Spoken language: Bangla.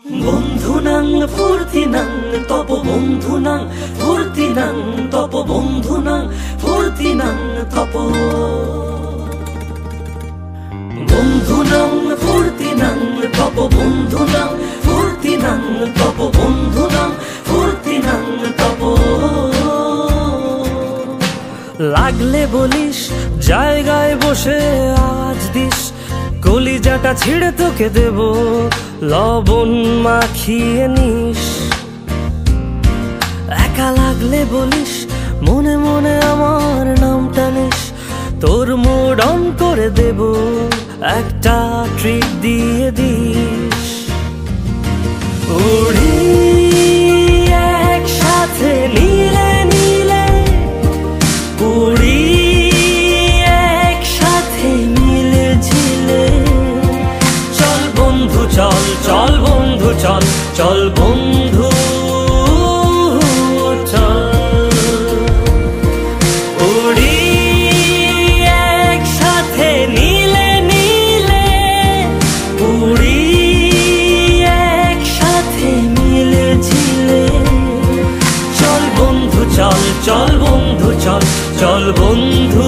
বন্ধুনাং ফুর্তিনাং তপ বন্ধুনাং ফুর্তিনাং তপ বন্ধুনাং ফুর্তিনাং তপ বন্ধুনাং ফুর্তিনাং তপ বন্ধুনাং ফুর্তিনাং তপ বন্ধুনাং ফুর্তিনাং তপ। লাগলে বলিস জায়গায় বসে আওয়াজ দিস, কলিজাটা ছিঁড়ে তোকে দেব লবণ মাখিয়ে নিস। একা লাগলে বলিস মনে মনে আমার নামটা নিস, তোর মুড অন করে দেব একটা ট্রিট দিয়ে দিস। উড়ি একসাথে নীলে নীলে, উড়ি একসাথে মিলে ঝিলে। চল বন্ধু চল, চল বন্ধু চল, চল বন্ধু চল। উড়ি একসাথে নীলে নীলে, উড়ি একসাথে মিলে ঝিলে। চল বন্ধু চল, চল বন্ধু চল, চল বন্ধু।